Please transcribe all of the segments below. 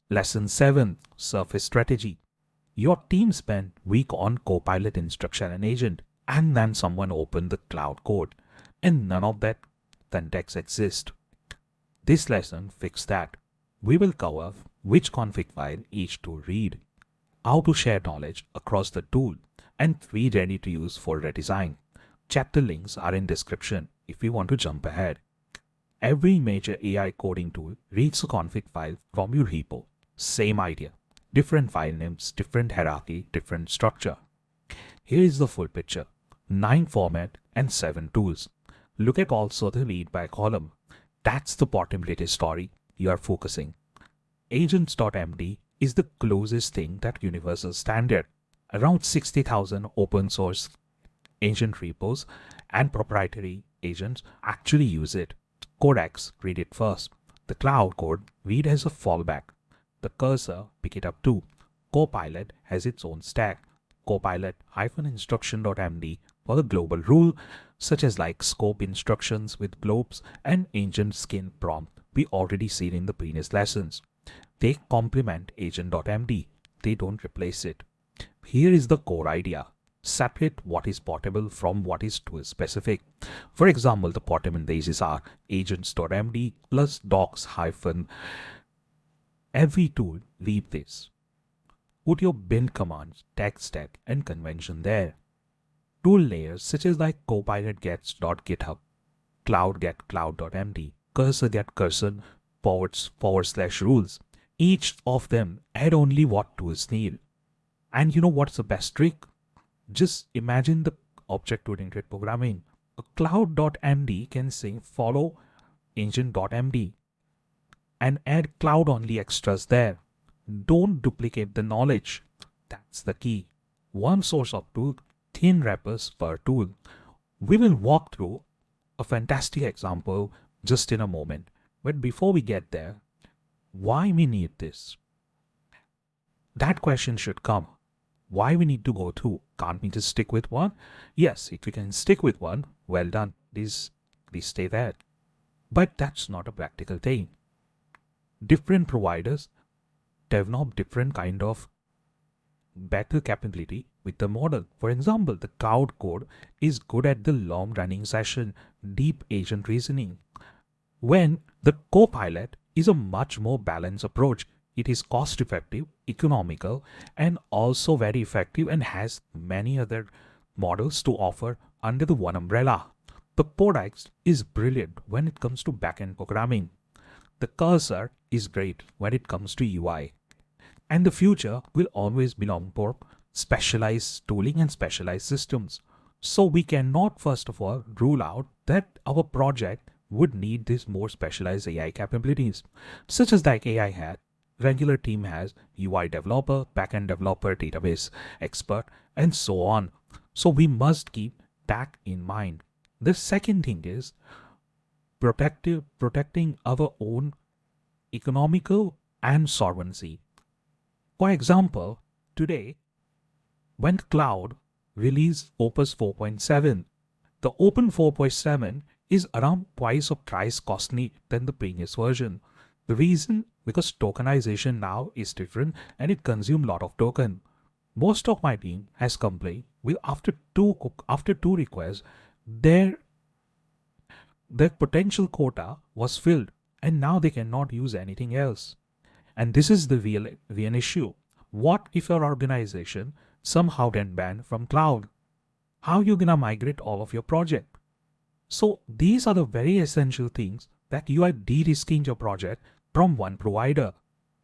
Lesson 7. Surface Strategy. Your team spent week on Copilot instruction and agent, and then someone opened the Claude Code, and none of that context exists. This lesson fixes that. We will cover which config file each tool read, how to share knowledge across the tool, and 3 ready to use for redesign. Chapter links are in description if you want to jump ahead. Every major AI coding tool reads a config file from your repo. Same idea. Different file names, different hierarchy, different structure. Here is the full picture. 9 format and 7 tools. Look at also the read by column. That's the portability story you are focusing. AGENTS.md is the closest thing that universal standard. Around 60,000 open source agent repos and proprietary agents actually use it. Codex, read it first. The Claude Code, read as a fallback. The cursor, pick it up too. Copilot has its own stack. Copilot-instruction.md for the global rule, such as like scope instructions with globes and agent skin prompt we already seen in the previous lessons. They complement agent.md. They don't replace it. Here is the core idea. Separate what is portable from what is tool specific. For example, the portable bases are agents.md plus docs hyphen. Every tool leave this. Put your bin commands, tag stack and convention there. Tool layers such as like copilot gets.github, cloud get cloud.md, cursor get cursor / rules. Each of them add only what tools need. And you know what's the best trick? Just imagine the object-oriented programming. A cloud.md can say follow agent.md and add cloud only extras there. Don't duplicate the knowledge. That's the key. One source of tool, thin wrappers per tool. We will walk through a fantastic example just in a moment. But before we get there, why we need this? That question should come. Why we need to go through? Can't we just stick with one? Yes, if we can stick with one, well done. Please stay there. But that's not a practical thing. Different providers develop different kind of better capability with the model. For example, the Claude Code is good at the long running session, deep agent reasoning. When the Copilot is a much more balanced approach. It is cost effective, economical, and also very effective and has many other models to offer under the one umbrella. The Codex is brilliant when it comes to backend programming. The cursor is great when it comes to UI. And the future will always belong for specialized tooling and specialized systems. So we cannot first of all rule out that our project would need these more specialized AI capabilities, such as like AI had. Regular team has UI developer, backend developer, database expert, and so on. So we must keep that in mind. The second thing is protecting our own economical and solvency. For example, today, when Cloud released Opus 4.7, the Open 4.7 is around twice of thrice costly than the previous version. The reason, because tokenization now is different and it consumes a lot of token. Most of my team has complained with after two requests, their potential quota was filled and now they cannot use anything else. And this is the real issue. What if your organization somehow get banned from cloud? How you gonna migrate all of your project? So these are the very essential things that you are de-risking your project from one provider.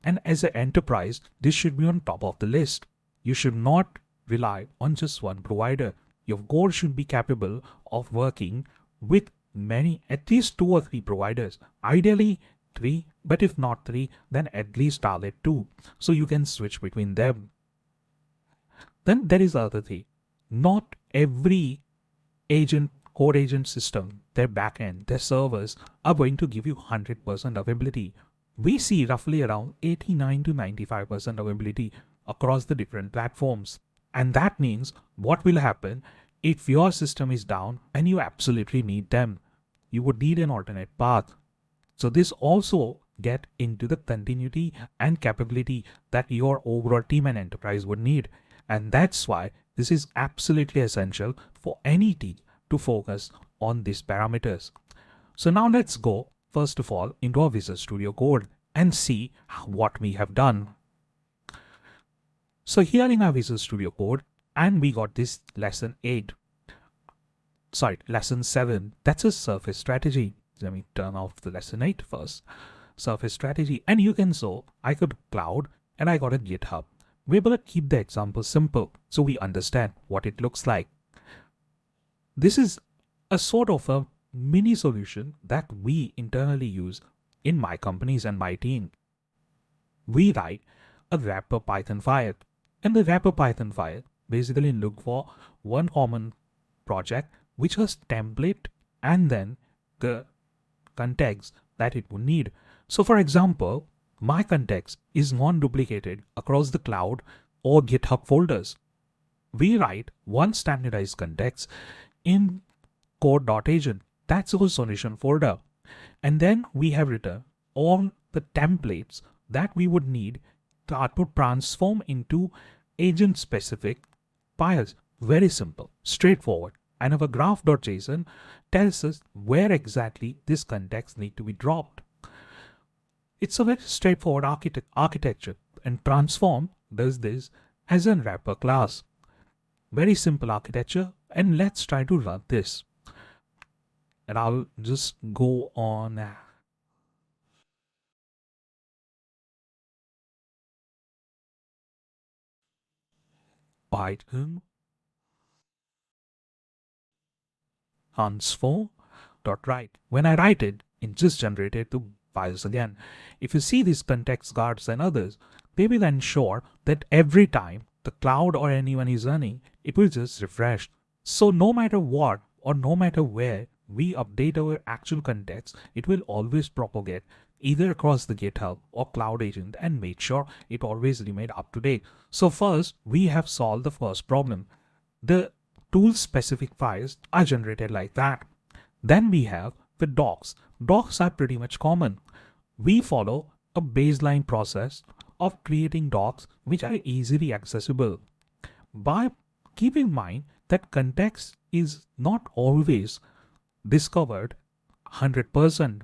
And as an enterprise, this should be on top of the list. You should not rely on just one provider. Your core should be capable of working with many, at least 2 or 3 providers. Ideally 3, but if not 3, then at least target 2. So you can switch between them. Then there is the other thing. Not every core agent system, their backend, their servers are going to give you 100% availability. We see roughly around 89 to 95% availability across the different platforms. And that means what will happen if your system is down and you absolutely need them? You would need an alternate path. So this also get into the continuity and capability that your overall team and enterprise would need. And that's why this is absolutely essential for any team to focus on these parameters. So now let's go first of all into our Visual Studio Code and see what we have done. So here in our Visual Studio Code, and we got this lesson 7. That's a surface strategy. Let me turn off the lesson 8 first. Surface strategy, and you can show I got Cloud and I got a GitHub. We're going to keep the example simple so we understand what it looks like. This is a sort of a mini solution that we internally use in my companies and my team. We write a wrapper Python file, and the wrapper Python file basically look for one common project which has template and then the context that it would need. So for example, my context is non-duplicated across the cloud or GitHub folders. We write one standardized context in code.agent. That's our solution folder. And then we have written all the templates that we would need to transform into agent-specific files. Very simple, straightforward. And our graph.json tells us where exactly this context need to be dropped. It's a very straightforward architecture, and transform does this as a wrapper class. Very simple architecture, and let's try to run this. And I'll just go on Python transform.write. When I write it, it just generated the files again. If you see these context guards and others, they will ensure that every time the cloud or anyone is running, it will just refresh. So no matter what or no matter where we update our actual context, it will always propagate either across the GitHub or Cloud Agent and make sure it always remain up to date. So first, we have solved the first problem. The tool specific files are generated like that. Then we have the docs. Docs are pretty much common. We follow a baseline process of creating docs which are easily accessible. By keeping in mind that context is not always discovered 100%.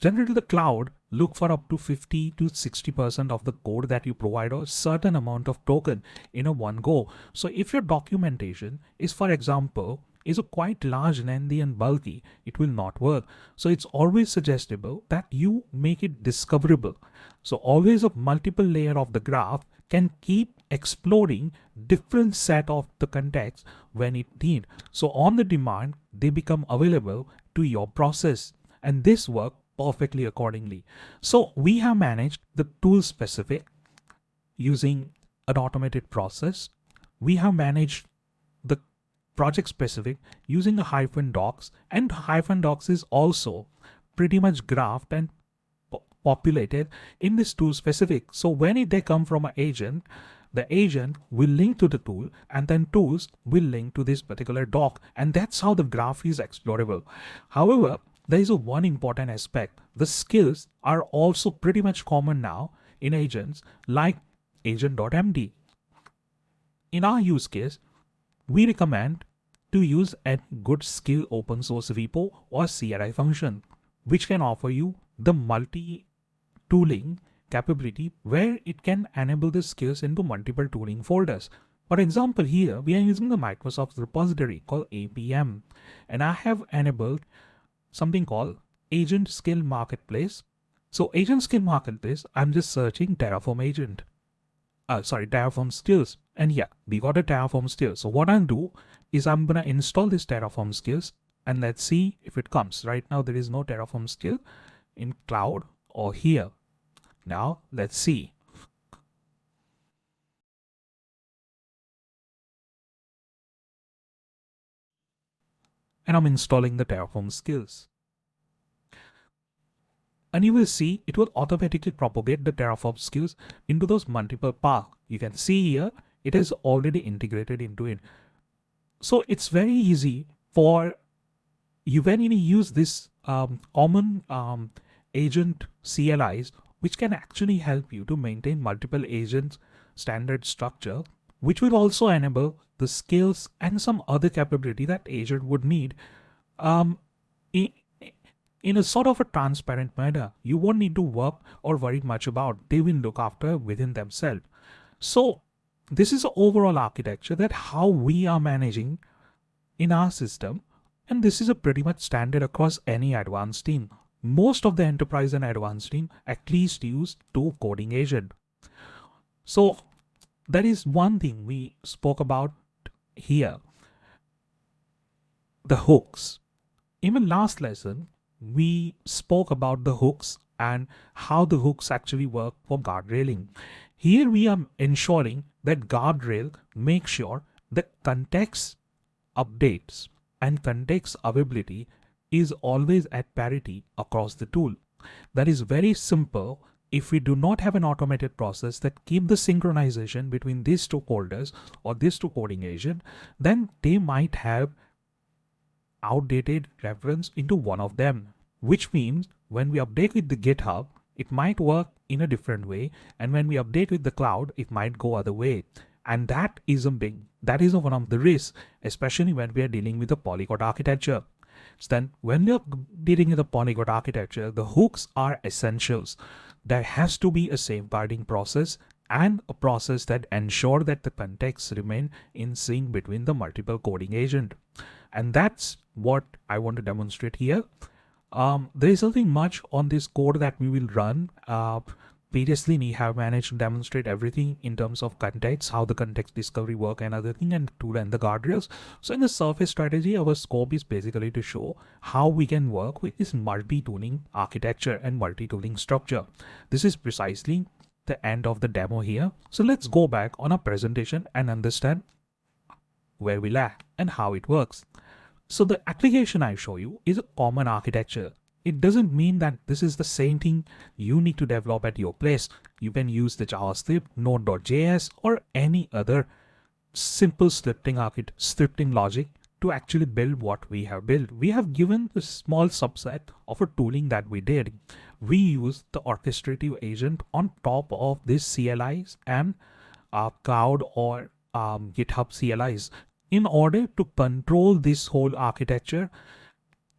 Generally, the cloud look for up to 50 to 60% of the code that you provide a certain amount of token in a one go. So if your documentation is, for example, is a quite large, lengthy and bulky, it will not work. So it's always suggestible that you make it discoverable. So always a multiple layer of the graph can keep exploring different set of the context when it need. So on the demand, they become available to your process, and this work perfectly accordingly. So we have managed the tool specific using an automated process. We have managed the project specific using the -docs, and -docs is also pretty much graphed and populated in this tool specific. So when they come from an agent, the agent will link to the tool, and then tools will link to this particular doc, and that's how the graph is explorable. However, there is one important aspect. The skills are also pretty much common now in agents like agent.md. In our use case, we recommend to use a good skill open source repo or CLI function, which can offer you the multi-tooling capability where it can enable the skills into multiple tooling folders. For example, here we are using the Microsoft repository called APM, and I have enabled something called Agent Skill Marketplace. So Agent Skill Marketplace, I'm just searching Terraform agent. Terraform skills. And yeah, we got a Terraform skill. So what I'll do is I'm gonna install this Terraform skills, and let's see if it comes. Right now there is no Terraform skill in cloud or here. Now let's see. And I'm installing the Terraform skills. And you will see it will automatically propagate the Terraform skills into those multiple paths. You can see here it is already integrated into it. So it's very easy for you when you use this common agent CLIs, which can actually help you to maintain multiple agents standard structure, which will also enable the skills and some other capability that agent would need in, in a sort of a transparent manner. You won't need to work or worry much about. They will look after within themselves. So this is the overall architecture that how we are managing in our system. And this is a pretty much standard across any advanced team. Most of the enterprise and advanced team at least use 2 coding agent. So that is one thing we spoke about here. The hooks. Even last lesson, we spoke about the hooks and how the hooks actually work for guardrailing. Here we are ensuring that guardrail makes sure that context updates and context availability is always at parity across the tool. That is very simple. If we do not have an automated process that keep the synchronization between these 2 coders or these 2 coding agents, then they might have outdated reference into one of them, which means when we update with the GitHub, it might work in a different way, and when we update with the cloud, it might go other way. And that is one of the risks, especially when we are dealing with the polyglot architecture. So then when we are dealing with the polyglot architecture, the hooks are essentials. There has to be a safeguarding process and a process that ensure that the context remain in sync between the multiple coding agent. And that's what I want to demonstrate here. There is nothing much on this code that we will run. Previously, we have managed to demonstrate everything in terms of context, how the context discovery work and other thing, and tool and the guardrails. So in the surface strategy, our scope is basically to show how we can work with this multi-tooling architecture and multi-tooling structure. This is precisely the end of the demo here. So let's go back on our presentation and understand where we lag and how it works. So the application I show you is a common architecture. It doesn't mean that this is the same thing you need to develop at your place. You can use the JavaScript, Node.js, or any other simple scripting logic to actually build what we have built. We have given a small subset of a tooling that we did. We use the orchestrative agent on top of these CLIs and Cloud or GitHub CLIs in order to control this whole architecture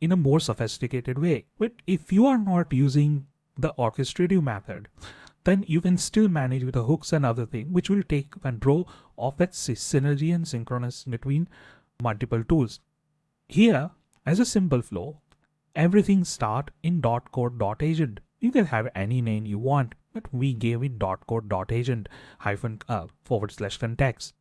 in a more sophisticated way. But if you are not using the orchestrative method, then you can still manage with the hooks and other things, which will take control of that synergy and synchronous between multiple tools. Here, as a simple flow, everything start in .code.agent. You can have any name you want, but we gave it .code.agent /context.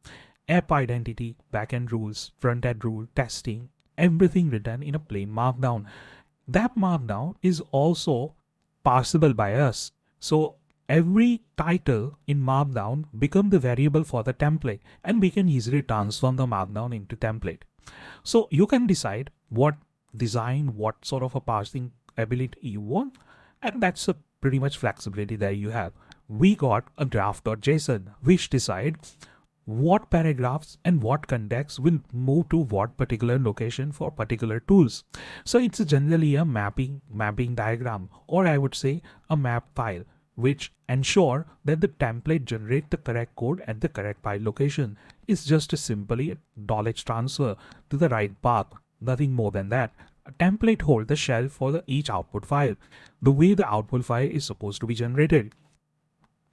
App identity, backend rules, front-end rule, testing, everything written in a plain markdown. That markdown is also parsable by us. So every title in markdown become the variable for the template, and we can easily transform the markdown into template. So you can decide what design, what sort of a parsing ability you want, and that's a pretty much flexibility that you have. We got a graph.json which decides what paragraphs and what context will move to what particular location for particular tools. So it's generally a mapping diagram, or I would say a map file, which ensure that the template generate the correct code at the correct file location. It's just a simply knowledge transfer to the right path, nothing more than that. A template holds the shell for each output file, the way the output file is supposed to be generated.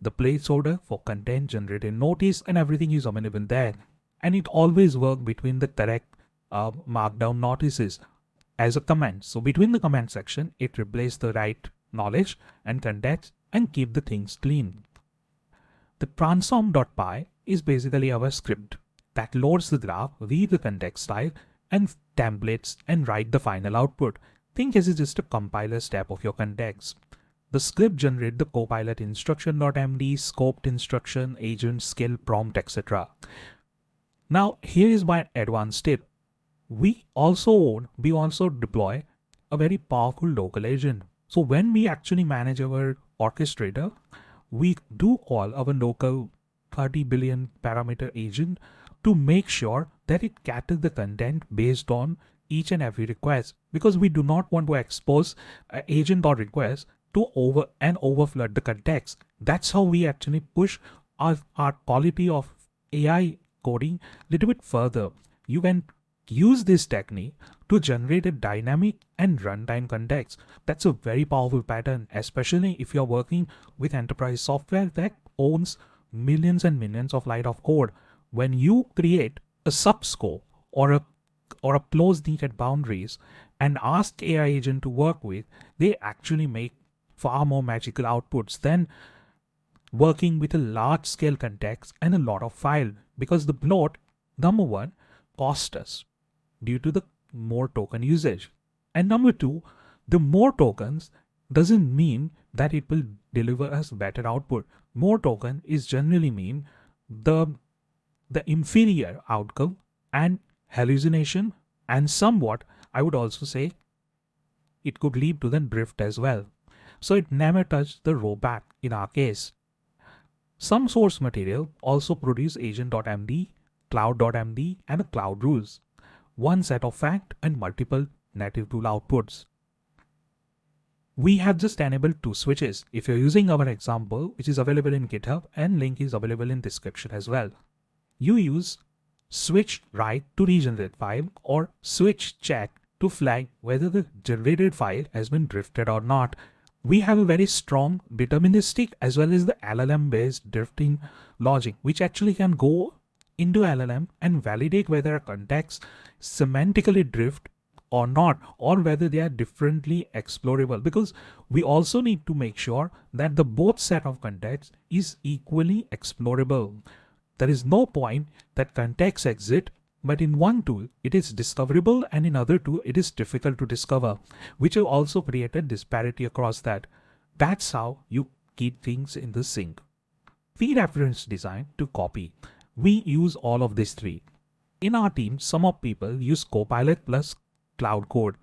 The placeholder for content generated notice and everything is available there, and it always works between the correct markdown notices as a comment. So between the comment section, it replaces the right knowledge and context and keep the things clean. The transform.py is basically our script that loads the graph, read the context style and templates and write the final output. Think as it's just a compiler step of your context. The script generates the Copilot instruction.md, scoped instruction, agent, skill, prompt, etc. Now here is my advanced tip. We also deploy a very powerful local agent. So when we actually manage our orchestrator, we do call our local 30 billion parameter agent to make sure that it caters the content based on each and every request, because we do not want to expose agent or request to overflood the context. That's how we actually push our quality of AI coding a little bit further. You can use this technique to generate a dynamic and runtime context. That's a very powerful pattern, especially if you're working with enterprise software that owns millions and millions of lines of code. When you create a subscope or a closed knitted boundaries and ask AI agent to work with, they actually make far more magical outputs than working with a large scale context and a lot of file, because the bloat, number one, cost us due to the more token usage, and number two, the more tokens doesn't mean that it will deliver us better output. More token is generally mean the inferior outcome and hallucination, and somewhat I would also say it could lead to the drift as well. So it never touched the rollback in our case. Some source material also produce agent.md, claude.md and a cloud rules, one set of fact and multiple native tool outputs. We have just enabled two switches. If you're using our example, which is available in GitHub and link is available in description as well, you use switch write to regenerate file or switch check to flag whether the generated file has been drifted or not. We have a very strong deterministic as well as the LLM based drifting logic, which actually can go into LLM and validate whether a context semantically drift or not, or whether they are differently explorable, because we also need to make sure that the both set of contexts is equally explorable. There is no point that context exist, but in one tool it is discoverable and in other tool it is difficult to discover, which will also create a disparity across that. That's how you keep things in the sync. Key reference design to copy. We use all of these three. In our team, some of people use Copilot plus Claude Code.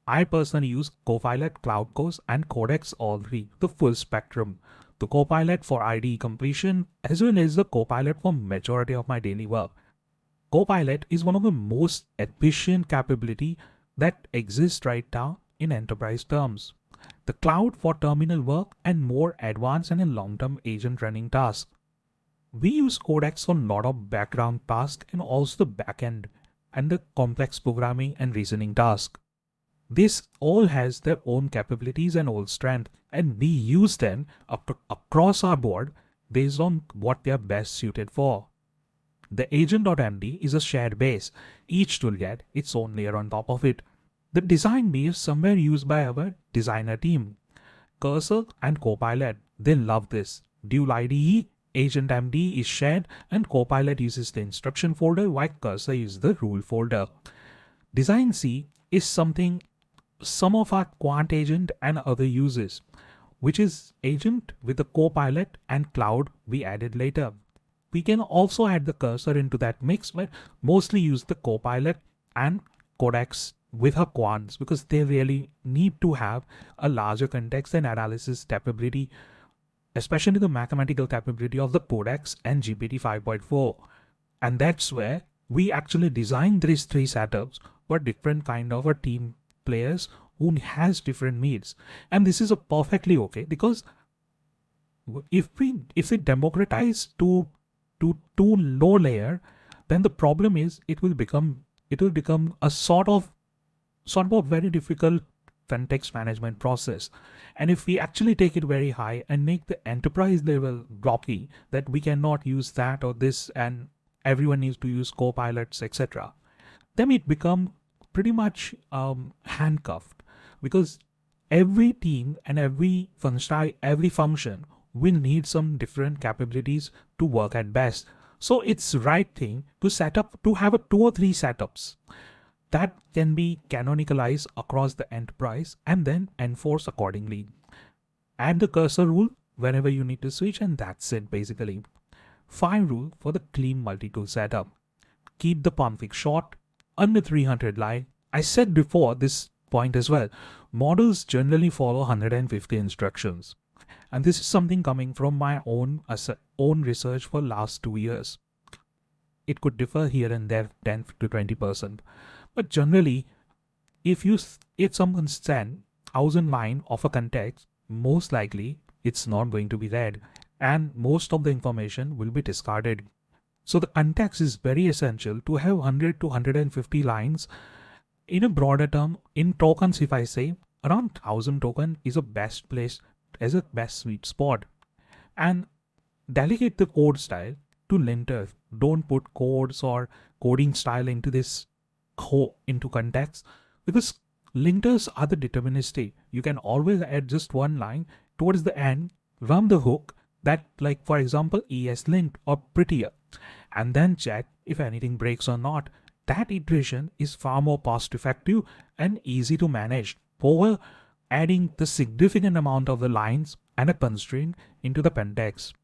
I personally use Copilot, Claude Code and Codex, all three, the full spectrum. The Copilot for IDE completion as well as the Copilot for majority of my daily work. Copilot is one of the most efficient capability that exists right now in enterprise terms. The cloud for terminal work and more advanced and long-term agent running tasks. We use Codex for a lot of background tasks and also the backend and the complex programming and reasoning tasks. This all has their own capabilities and own strength, and we use them across our board based on what they are best suited for. The agent.md is a shared base. Each tool gets its own layer on top of it. The design base is somewhere used by our designer team. Cursor and Copilot, they love this. Dual IDE, agent.md is shared and Copilot uses the instruction folder while Cursor uses the rule folder. Design C is something some of our quant agent and other uses, which is agent with the Copilot and Cloud we added later. We can also add the cursor into that mix, but mostly use the Copilot and Codex with her quants because they really need to have a larger context and analysis capability, especially the mathematical capability of the Codex and GPT 5.4. And that's where we actually designed these three setups for different kind of a team players who has different needs. And this is a perfectly okay, because if we democratize to too low layer, then the problem is it will become a sort of very difficult context management process. And if we actually take it very high and make the enterprise level blocky that we cannot use that or this and everyone needs to use copilots, etc., then it become pretty much handcuffed, because every team and every function will need some different capabilities to work at best. So it's right thing to have a 2 or 3 setups that can be canonicalized across the enterprise and then enforce accordingly. Add the cursor rule whenever you need to switch, and that's it basically. 5 rule for the clean multi-tool setup. Keep the config short, under 300 line. I said before this point as well, models generally follow 150 instructions. And this is something coming from my own research for last 2 years. It could differ here and there 10 to 20%. But generally, if someone sends 1000 line of a context, most likely it's not going to be read, and most of the information will be discarded. So the context is very essential to have 100 to 150 lines. In a broader term, in tokens, if I say around 1000 token is a best place as a best sweet spot. And delegate the code style to linters. Don't put codes or coding style into this into context, because linters are the deterministic. You can always add just one line towards the end, run the hook that, like for example, ES linked or prettier, and then check if anything breaks or not. That iteration is far more cost effective and easy to manage over adding the significant amount of the lines and a constraint into the context.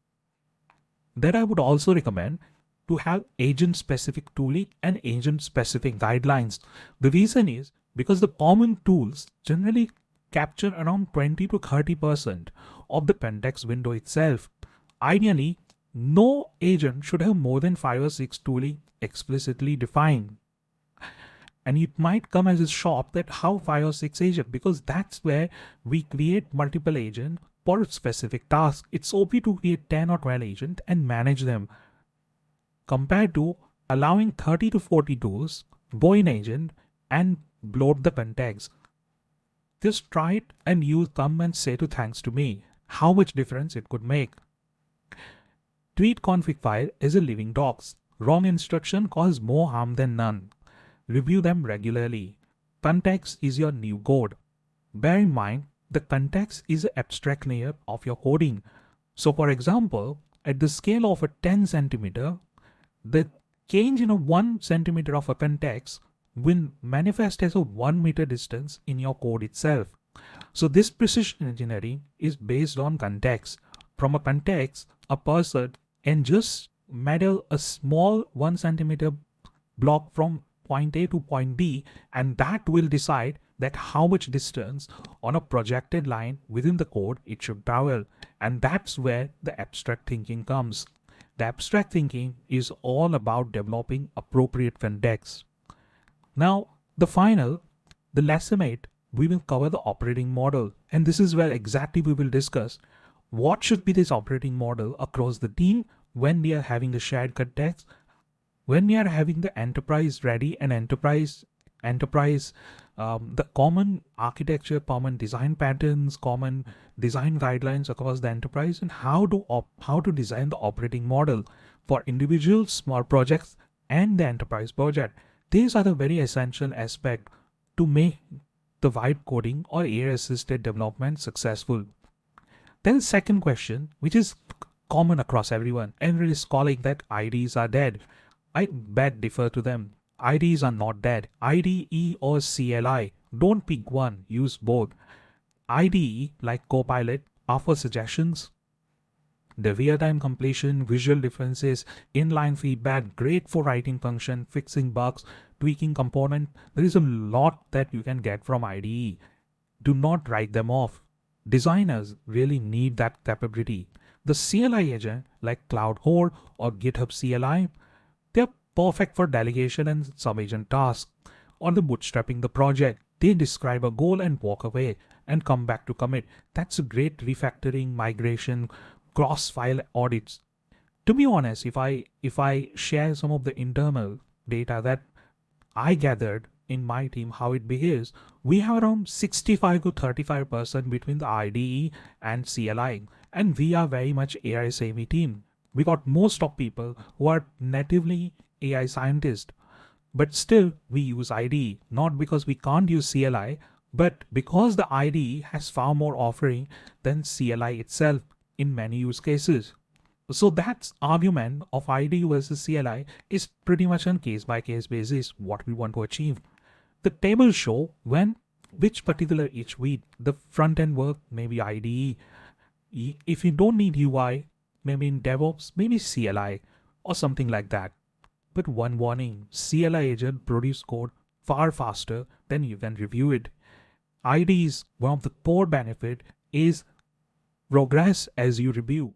Then I would also recommend to have agent specific tooling and agent specific guidelines. The reason is because the common tools generally capture around 20 to 30% of the context window itself. Ideally, no agent should have more than 5 or 6 tooling explicitly defined. And it might come as a shock that how 5 or 6 agents, because that's where we create multiple agents for a specific task. It's OP to create 10 or 12 agents and manage them, compared to allowing 30 to 40 tools, go in agent and bloat the context. Just try it and you come and say to thanks to me how much difference it could make. Treat config file as a living docs. Wrong instruction cause more harm than none. Review them regularly. Context is your new code. Bear in mind, the context is an abstract layer of your coding. So for example, at the scale of a 10 centimeter, the change in a 1 centimeter of a context will manifest as a 1 meter distance in your code itself. So this precision engineering is based on context. From a context, a person can just model a small 1 centimeter block from point A to point B, and that will decide that how much distance on a projected line within the code it should travel. And that's where the abstract thinking comes. The abstract thinking is all about developing appropriate context. Now, the lesson 8, we will cover the operating model. And this is where exactly we will discuss what should be this operating model across the team when we are having the shared context, when we are having the enterprise ready and the common architecture, common design patterns, common design guidelines across the enterprise, and how to design the operating model for individual small projects and the enterprise project. These are the very essential aspects to make the vibe coding or AI assisted development successful. Then second question, which is common across everyone, everyone is calling that IDs are dead. I beg differ to them. IDs are not dead. IDE or CLI, don't pick one, use both. IDE, like Copilot, offer suggestions. The real-time completion, visual differences, inline feedback, great for writing function, fixing bugs, tweaking component. There is a lot that you can get from IDE. Do not write them off. Designers really need that capability. The CLI agent, like Claude Code or GitHub CLI, they're perfect for delegation and sub-agent tasks, or the bootstrapping the project. They describe a goal and walk away and come back to commit. That's a great refactoring, migration, cross-file audits. To be honest, if I share some of the internal data that I gathered in my team, how it behaves, we have around 65 to 35% between the IDE and CLI, and we are very much AI savvy team. We got most of people who are natively AI scientists, but still we use IDE, not because we can't use CLI, but because the IDE has far more offering than CLI itself in many use cases. So that's argument of IDE versus CLI is pretty much on case-by-case basis what we want to achieve. The tables show which particular each week the front-end work may be IDE. If you don't need UI, maybe in DevOps, maybe CLI or something like that. But one warning, CLI agent produce code far faster than you can review it. IDE's one of the core benefit is progress as you review.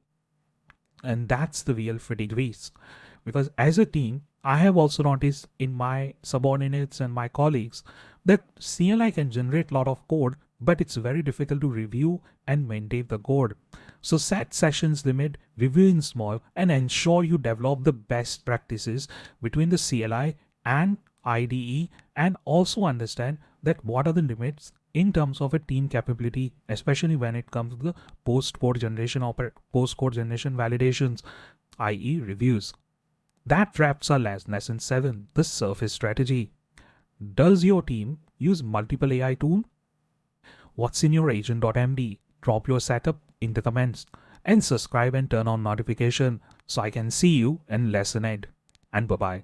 And that's the real fatigue risk. Because as a team, I have also noticed in my subordinates and my colleagues that CLI can generate a lot of code but it's very difficult to review and maintain the code. So set sessions limit, review in small, and ensure you develop the best practices between the CLI and IDE, and also understand that what are the limits in terms of a team capability, especially when it comes to the post-code generation validations, i.e. reviews. That wraps our lesson 7, the surface strategy. Does your team use multiple AI tools? What's in your agent.md? Drop your setup in the comments and subscribe and turn on notification so I can see you in lesson 8. And bye-bye.